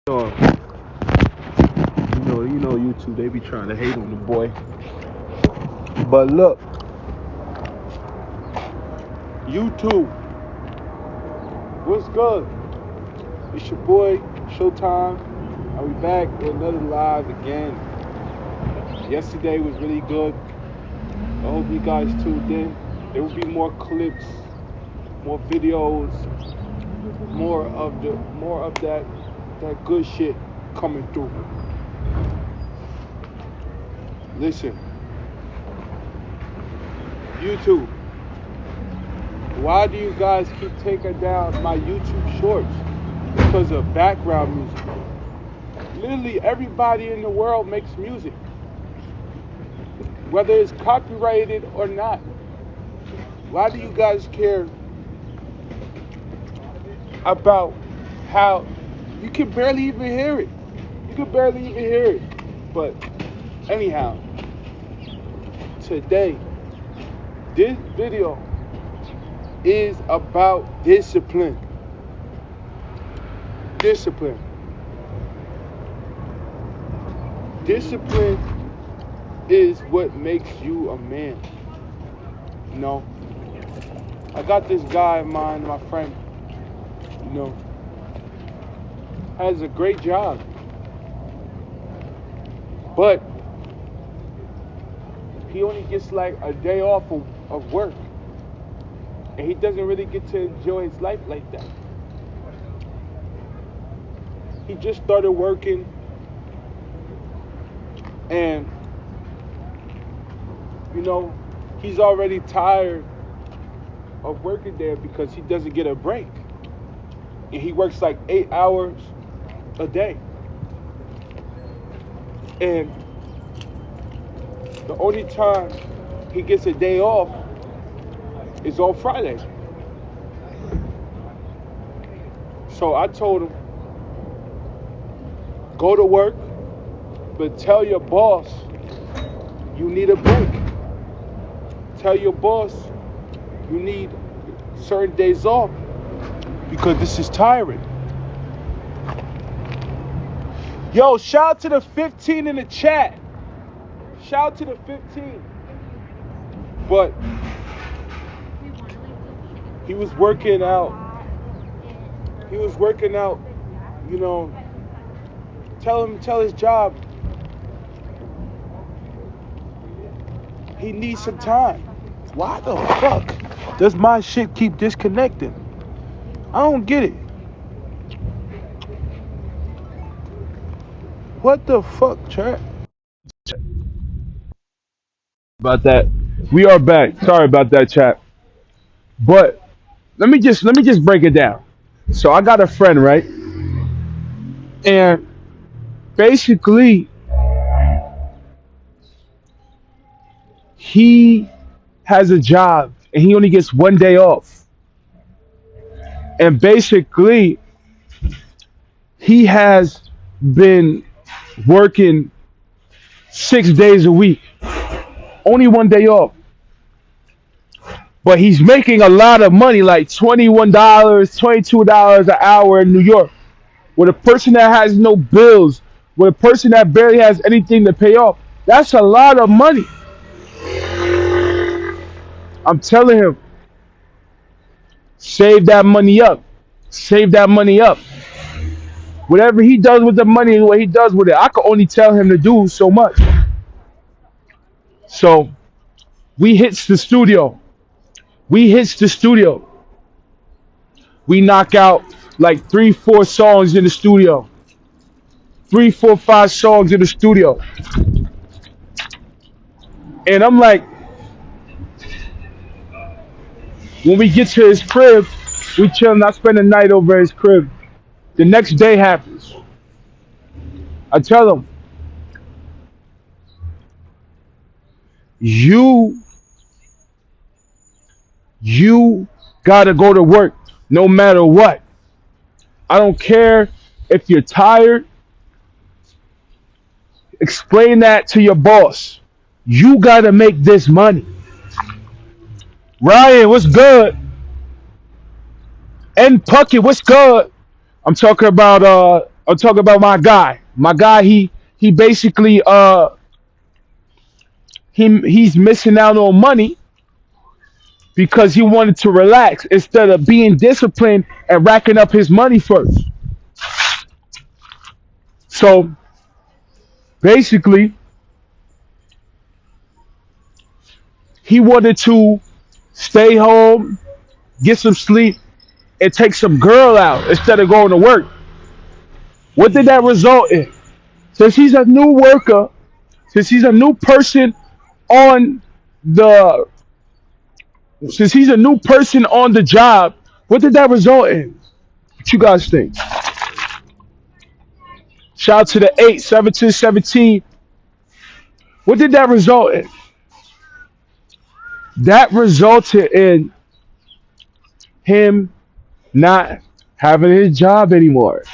know, YouTube, they be trying to hate on the boy. But look, YouTube, what's good? It's your boy, Showtime. Are we back with another live again? Yesterday was really good. I hope you guys tuned in. There will be more clips, more videos, more of that good shit coming through. Listen, YouTube, why do you guys keep taking down my YouTube shorts? Because of background music. Literally everybody in the world makes music, whether it's copyrighted or not. Why do you guys care about how you can barely even hear it? You can barely even hear it. But anyhow, today, this video is about discipline. Discipline. Discipline is what makes you a man. You know, I got this guy of mine, my friend, has a great job. But he only gets like a day off of work. And he doesn't really get to enjoy his life like that. He just started working, and he's already tired of working there because he doesn't get a break. And he works like 8 hours a day. And the only time he gets a day off is on Friday. So I told him, go to work, but tell your boss you need a break. Tell your boss you need certain days off because this is tiring. Yo, shout out to the 15 in the chat. Shout out to the 15. But he was working out. Tell his job he needs some time. Why the fuck does my shit keep disconnecting? I don't get it. What the fuck, chat? About that. We are back. Sorry about that, chat. But let me just break it down. So I got a friend, right? And basically he has a job and he only gets one day off. And basically he has been working 6 days a week, only one day off. But he's making a lot of money, like $21, $22 an hour in New York. With a person that has no bills, with a person that barely has anything to pay off, that's a lot of money. I'm telling him, save that money up. Save that money up. Whatever he does with the money, what he does with it, I can only tell him to do so much. So we hits the studio. We knock out like 3, 4 songs in the studio. 3, 4, 5 songs in the studio. And I'm like, when we get to his crib, we chillin'. I spend the night over at his crib. The next day happens. I tell him, you gotta go to work no matter what. I don't care if you're tired. Explain that to your boss. You gotta make this money. Ryan, what's good? N Puckett, what's good? I'm talking about I'm talking about my guy. My guy, he basically he's missing out on money because he wanted to relax instead of being disciplined and racking up his money first. So basically, he wanted to stay home, get some sleep, and take some girl out instead of going to work. What did that result in? Since he's a new worker, since he's a new person on the since he's a new person on the job, what did that result in? What you guys think? Shout out to the 8 17 17. What did that result in? That resulted in him not having his job anymore.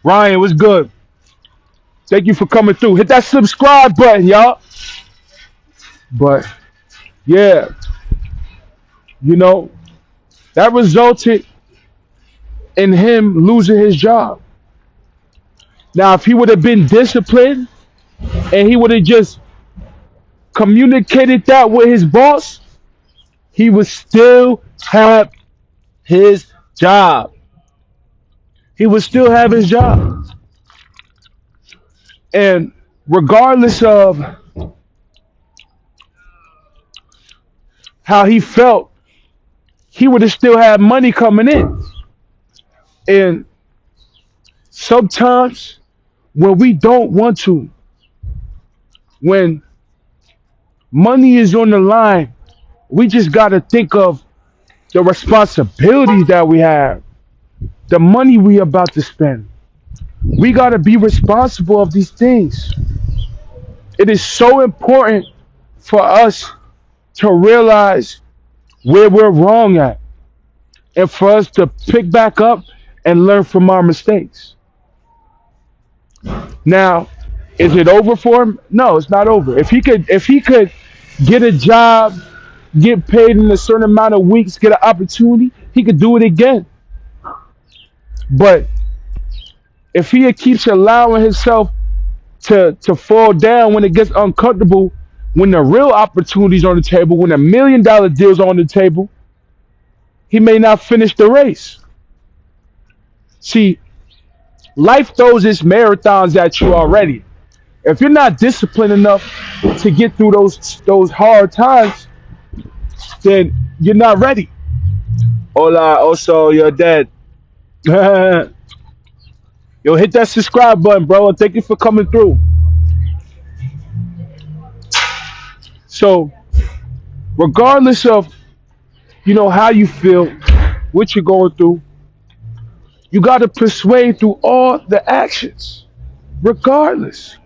Ryan, what's good? Thank you for coming through. Hit that subscribe button, y'all. But yeah, you know, that resulted in him losing his job. Now, if he would have been disciplined and he would have just communicated that with his boss, he would still have his job. He would still have his job. And regardless of how he felt, he would have still had money coming in. And sometimes when we don't want to, when money is on the line, we just got to think of the responsibilities that we have, the money we about to spend. We got to be responsible of these things. It is so important for us to realize where we're wrong at and for us to pick back up and learn from our mistakes. Now, is it over for him? No, it's not over. If he could get a job, get paid in a certain amount of weeks, get an opportunity, he could do it again. But if he keeps allowing himself to fall down when it gets uncomfortable, when the real opportunities on the table, when $1 million deals on the table, he may not finish the race. See, life throws its marathons at you already. If you're not disciplined enough to get through those hard times, then you're not ready. Hola, also you're dead. Yo, hit that subscribe button, bro, and thank you for coming through. So, regardless of how you feel, what you're going through, you got to persuade through all the actions, regardless.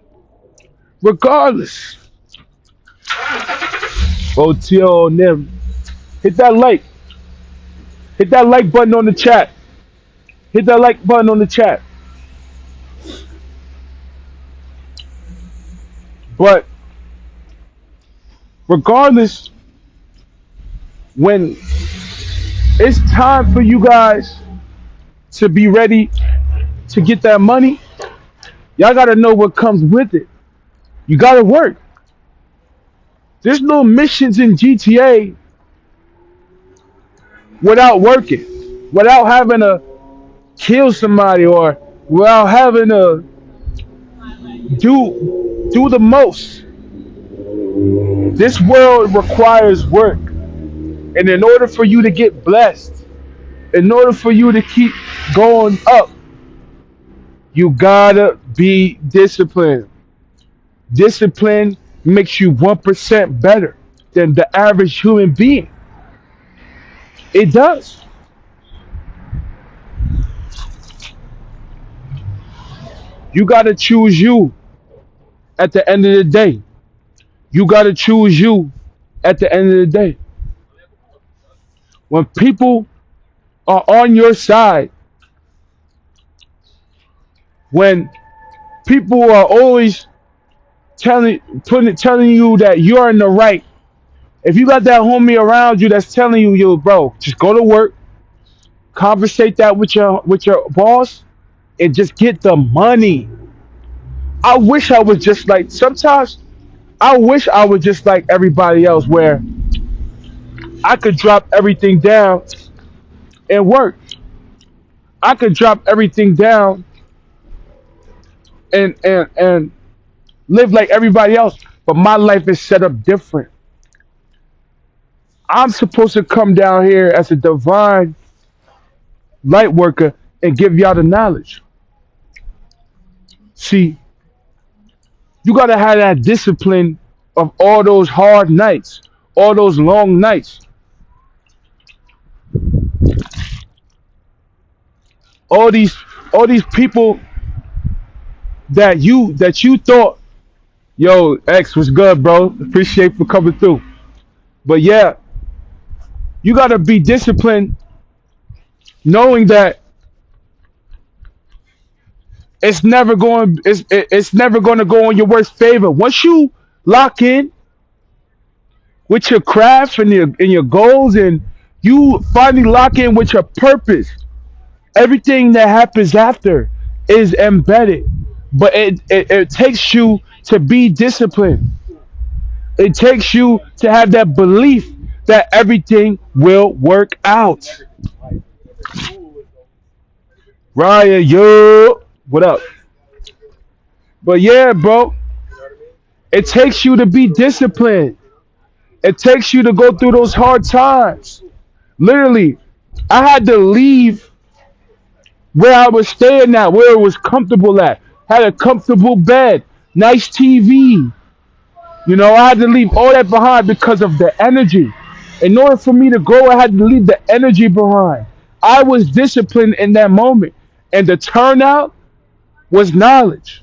OTO Nim, hit that like button on the chat. Hit that like button on the chat. But regardless, when it's time for you guys to be ready to get that money, y'all gotta know what comes with it. You gotta work. There's no missions in GTA without working, without having to kill somebody or without having to do the most. This world requires work. And in order for you to get blessed, in order for you to keep going up, you gotta be disciplined. Discipline makes you 1% better than the average human being. It does. You gotta choose you at the end of the day. You gotta choose you at the end of the day. When people are on your side, when people are always telling you that you're in the right, if you got that homie around you that's telling you, yo, bro, just go to work, Conversate that with your boss and just get the money. I wish I was just like sometimes I wish I was just like everybody else where I could drop everything down and work. I could drop everything down and live like everybody else, but my life is set up different. I'm supposed to come down here as a divine light worker and give y'all the knowledge. See, you gotta have that discipline of all those hard nights, all those long nights, all these all these people that you thought, yo, X was good, bro. Appreciate for coming through. But yeah, you gotta be disciplined, knowing that it's never going to go in your worst favor. Once you lock in with your craft and your goals, and you finally lock in with your purpose, everything that happens after is embedded. But it takes you to be disciplined. It takes you to have that belief that everything will work out. Ryan, yo, what up? But yeah, bro, it takes you to be disciplined. It takes you to go through those hard times. Literally, I had to leave where I was staying at, where it was comfortable at. Had a comfortable bed, nice TV. I had to leave all that behind because of the energy. In order for me to grow, I had to leave the energy behind. I was disciplined in that moment, and the turnout was knowledge.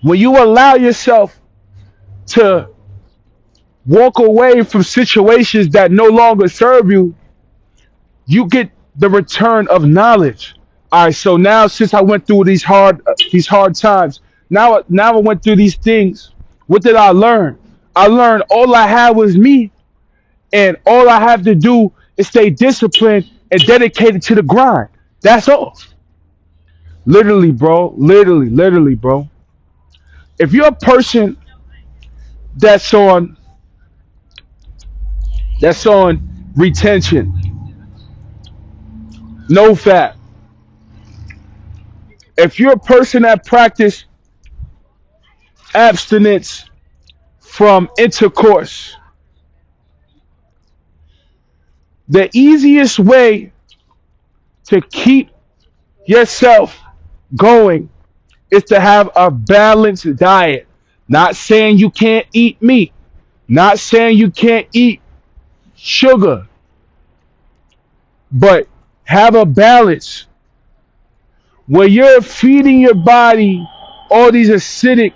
When you allow yourself to walk away from situations that no longer serve you, you get the return of knowledge. All right, so now since I went through these hard times, now I went through these things. What did I learn? I learned all I had was me, and all I have to do is stay disciplined and dedicated to the grind. That's all. Literally, bro. Literally, bro. If you're a person that's on retention, no fat. If you're a person that practice abstinence from intercourse, the easiest way to keep yourself going is to have a balanced diet. Not saying you can't eat meat, not saying you can't eat sugar, but have a balance where you're feeding your body all these acidic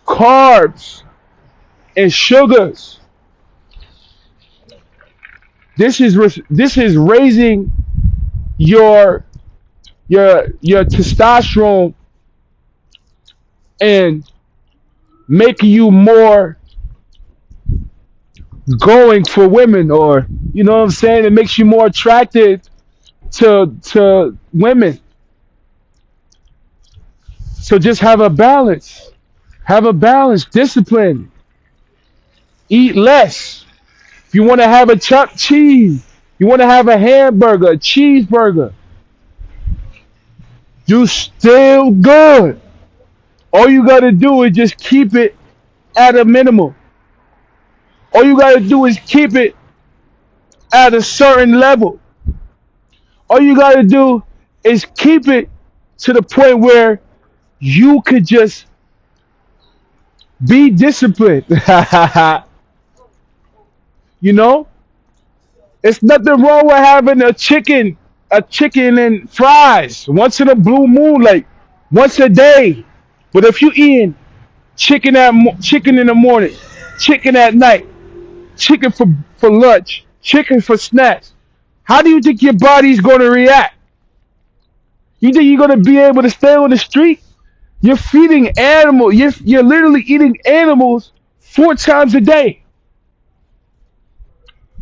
carbs and sugars. This is raising your your testosterone and making you more going for women, or you know what I'm saying. It makes you more attracted to women. So just have a balance. Have a balance. Discipline. Eat less. If you want to have a chuck cheese, you want to have a hamburger, a cheeseburger, you still good. All you gotta do is just keep it at a minimum. All you gotta do is keep it at a certain level. All you gotta do is keep it to the point where you could just be disciplined. you know, it's nothing wrong with having a chicken and fries once in a blue moon, like once a day. But if you eating chicken in the morning, chicken at night, chicken for lunch, chicken for snacks, how do you think your body's going to react? You think you're going to be able to stay on the street? You're feeding animals. You're literally eating animals 4 times a day.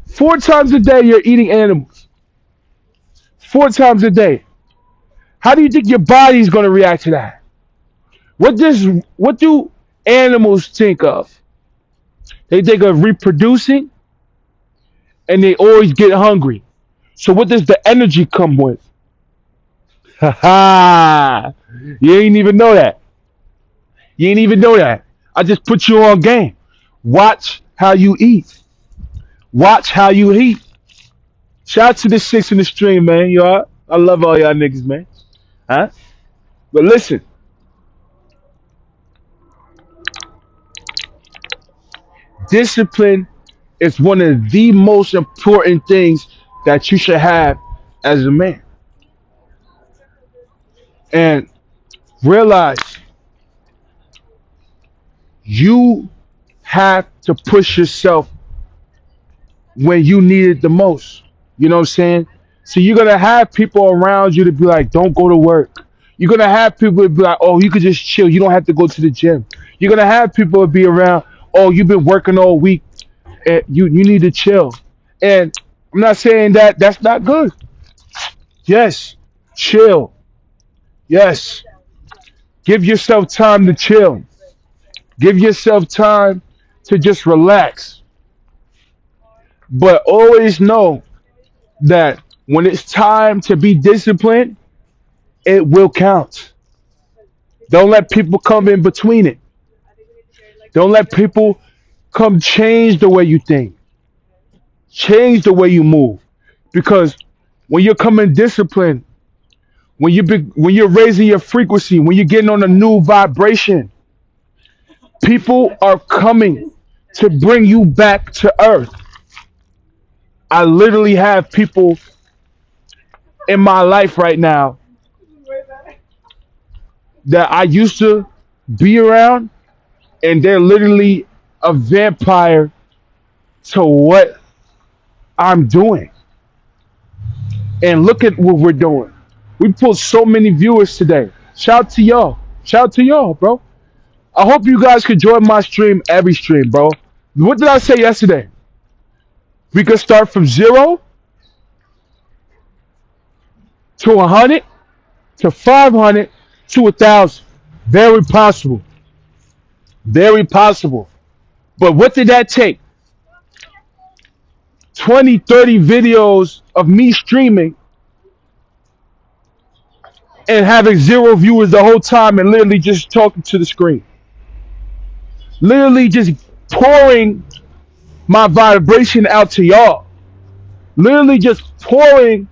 Four times a day you're eating animals. Four times a day. How do you think your body's gonna react to that? What do animals think of? They think of reproducing and they always get hungry. So what does the energy come with? Ha ha! You ain't even know that. You ain't even know that. I just put you on game. Watch how you eat. Watch how you eat. Shout out to the six in the stream, man. Y'all, I love all y'all niggas, man. Huh? But listen, discipline is one of the most important things that you should have as a man. And realize you have to push yourself when you need it the most. You know what I'm saying? So you're gonna have people around you to be like, don't go to work. You're gonna have people to be like, oh, you could just chill. You don't have to go to the gym. You're gonna have people to be around, oh, you've been working all week and you need to chill. And I'm not saying that that's not good. Yes, chill. Yes, give yourself time to chill. Give yourself time to just relax. But always know that when it's time to be disciplined, it will count. Don't let people come in between it. Don't let people come change the way you think, change the way you move. Because when you're coming disciplined, when you're raising your frequency, when you're getting on a new vibration, people are coming to bring you back to earth. I literally have people in my life right now that I used to be around, and they're literally a vampire to what I'm doing. And look at what we're doing. We pulled so many viewers today. Shout out to y'all. Shout out to y'all, bro. I hope you guys can join my stream every stream, bro. What did I say yesterday? We could start from 0 to 100 to 500 to 1,000. Very possible. Very possible. But what did that take? 20, 30 videos of me streaming and having zero viewers the whole time and literally just talking to the screen. Literally just pouring my vibration out to y'all. Literally just pouring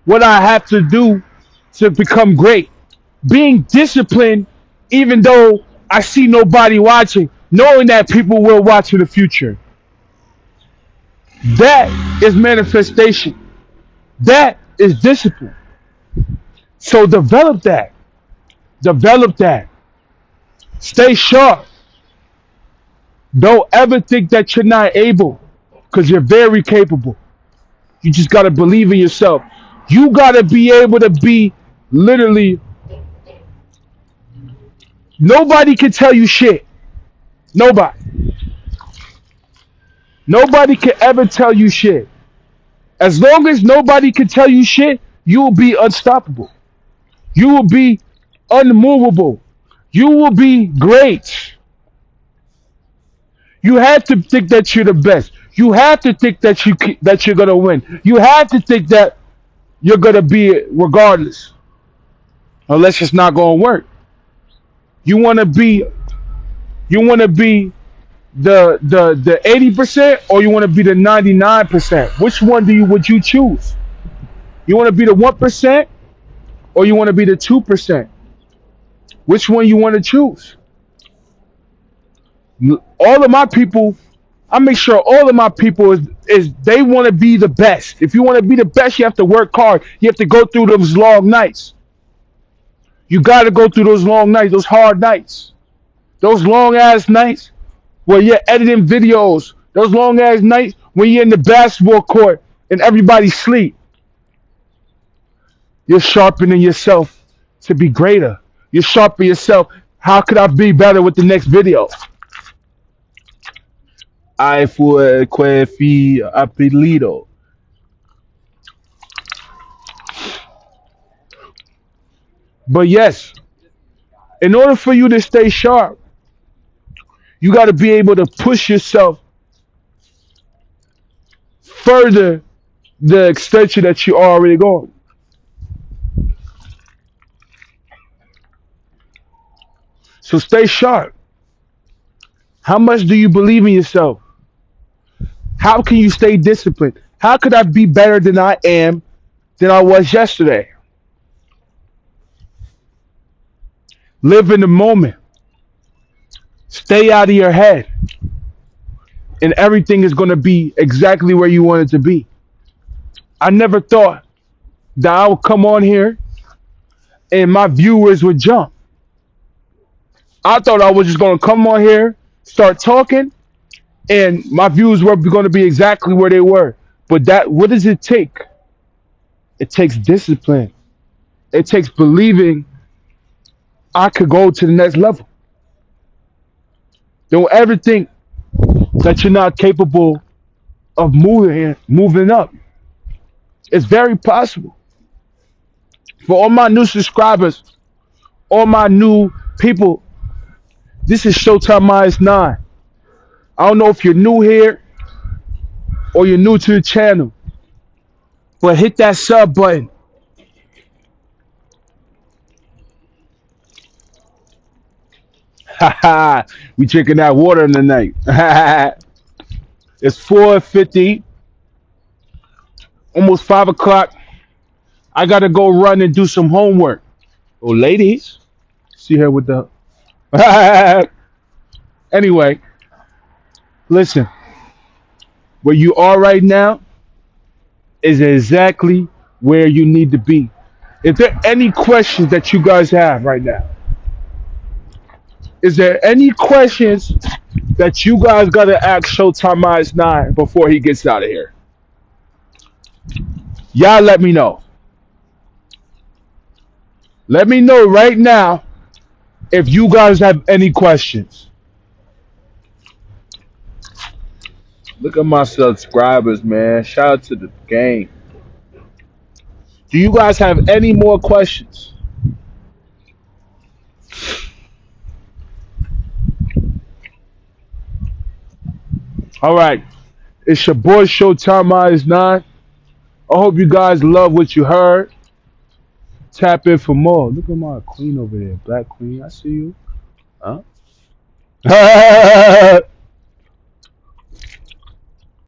what I have to do to become great. Being disciplined even though I see nobody watching, knowing that people will watch in the future. That is manifestation. That is discipline. So develop that. Develop that. Stay sharp. Don't ever think that you're not able, because you're very capable. You just got to believe in yourself. You got to be able to be literally, nobody can tell you shit. Nobody. Nobody can ever tell you shit. As long as nobody can tell you shit, you will be unstoppable. You will be unmovable. You will be great. You have to think that you're the best. You have to think that you're gonna win. You have to think that you're gonna be it regardless, unless it's not gonna work. You wanna be, you wanna be the 80%, or you wanna be the 99%. Which one would you choose? You wanna be the 1%, or you wanna be the 2%? Which one you wanna choose? All of my people, I make sure all of my people is they want to be the best. If you want to be the best, you have to work hard. You have to go through those long nights. You got to go through those long nights, those hard nights, those long ass nights where you're editing videos, those long ass nights when you're in the basketball court and everybody sleep. You're sharpening yourself to be greater. You're sharpening yourself. How could I be better with the next video? I fue que fui apelido. But yes, in order for you to stay sharp, you got to be able to push yourself further the extension that you already going. So stay sharp. How much do you believe in yourself? How can you stay disciplined? How could I be better than I am than I was yesterday? Live in the moment. Stay out of your head. And everything is going to be exactly where you want it to be. I never thought that I would come on here and my viewers would jump. I thought I was just going to come on here, start talking, and my views were going to be exactly where they were. But what does it take? It takes discipline. It takes believing I could go to the next level. Don't ever think that you're not capable of moving up. It's very possible. For all my new subscribers, all my new people, this is Showtime Minus 9. I don't know if you're new here or you're new to the channel, but hit that sub button. Haha, we drinking that water in the night. It's 4:50, almost 5 o'clock. I gotta go run and do some homework. Oh, ladies, see her with the. Anyway, listen. Where you are right now is exactly where you need to be. Is there any questions that you guys have right now? Is there any questions that you guys gotta ask Showtime Minus 9 before he gets out of here? Y'all let me know. Let me know right now if you guys have any questions. Look at my subscribers, man. Shout out to the gang. Do you guys have any more questions? All right. It's your boy Showtime Minus 9. I hope you guys love what you heard. Tap in for more. Look at my queen over there. Black queen. I see you. Huh?